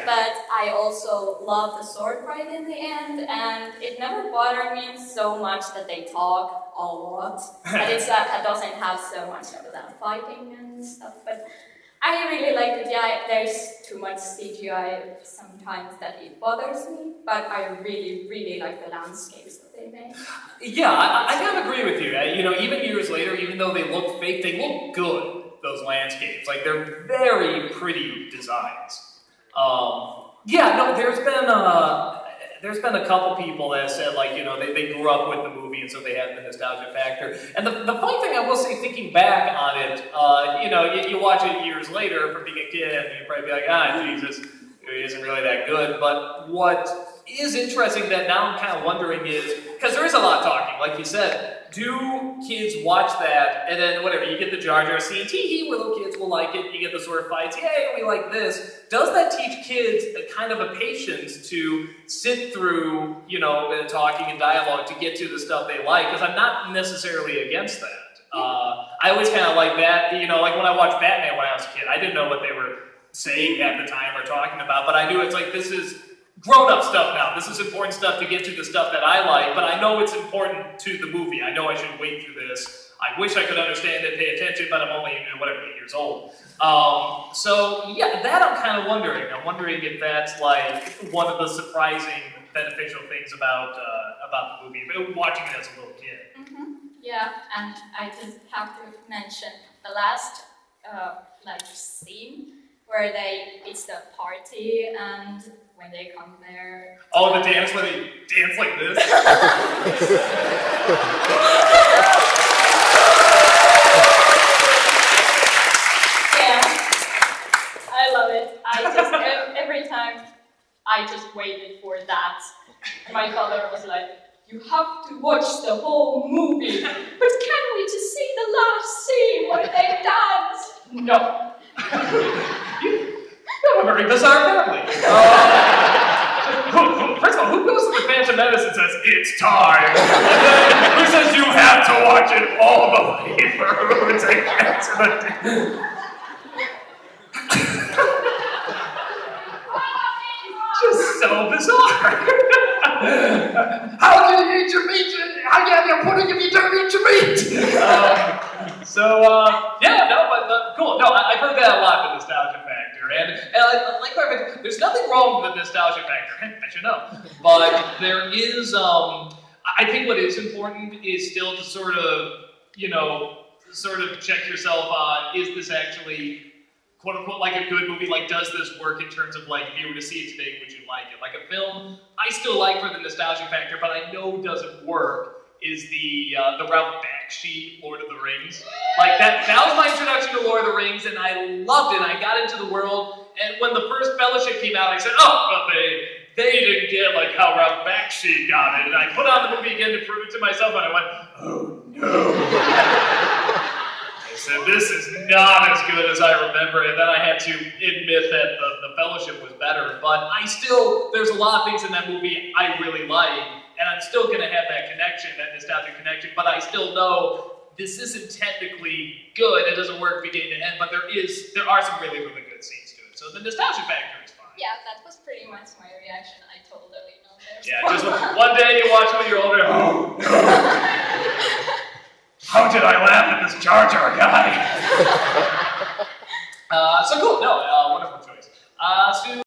but I also love the sword fight in the end, and it never bothered me so much that they talk a lot, but it doesn't have so much of that fighting and stuff, but I really like it. Yeah, there's too much CGI sometimes that it bothers me, but I really, really like the landscapes that they make. Yeah, I kind of agree with you. You know, even years later, even though they look fake, they look good, those landscapes. Like, they're very pretty designs. Yeah, no, there's been a couple people that said, like, you know, they grew up with the movie and so they have the nostalgia factor. And the funny thing I will say, thinking back on it, you know, you watch it years later from being a kid and you probably be like, ah, Jesus, it isn't really that good. But what is interesting that now I'm kind of wondering is, because there is a lot of talking, like you said, do kids watch that and then whatever, you get the Jar Jar scene, tee-hee, little kids will like it, you get the sword fights, yay, we like this. Does that teach kids a kind of a patience to sit through, you know, talking and dialogue to get to the stuff they like? Because I'm not necessarily against that. I always kind of like that, you know, like when I watched Batman when I was a kid, I didn't know what they were saying at the time or talking about, but I knew it's like, this is grown-up stuff now. This is important stuff to get to the stuff that I like, but I know it's important to the movie. I know I should wait through this. I wish I could understand it, pay attention, but I'm only, whatever, 8 years old. So, yeah, that I'm kind of wondering. I'm wondering if that's, like, one of the surprising, beneficial things about the movie, watching it as a little kid. Mm-hmm. Yeah, and I just have to mention the last, like, scene where it's the party, and when they come there... Oh, the dance where they dance like this? Yeah, I love it. Every time, I just waited for that. My father was like, you have to watch the whole movie, but can we just see the last scene where they dance? No. You have a very bizarre family. First of all, who goes to the Phantom Menace and says, it's time? And then who says you have to watch it all the way through to get to the... Just so bizarre. How can you eat your meat? How can you have your pudding if you don't eat your meat? Yeah, no, but cool. No, I've heard that a lot, the nostalgia factor. And like, there's nothing wrong with the nostalgia factor, I should know. But there is, I think what is important is still to sort of, you know, sort of check yourself on, is this actually, quote unquote, like a good movie? Like, does this work in terms of, like, if you were to see it today, would you like it? Like a film, I still like for the nostalgia factor, but I know doesn't work, is the Ralph Bakshi Lord of the Rings. Like, that was my introduction to Lord of the Rings, and I loved it. I got into the world, and when the first Fellowship came out, I said, oh, well, they didn't get, like, how Ralph Bakshi got it. And I put on the movie again to prove it to myself, and I went, oh, no. I said, this is not as good as I remember, and then I had to admit that the Fellowship was better. But there's a lot of things in that movie I really like, and I'm still going to have that connection, that nostalgic connection, but I still know this isn't technically good. It doesn't work beginning to end, but there are some really, really good scenes to it. So the nostalgia factor is fine. Yeah, that was pretty much my reaction. I totally know there's Yeah, just one day you watch it when you're older, oh, no. How did I laugh at this Jar Jar guy? So cool, no, wonderful choice.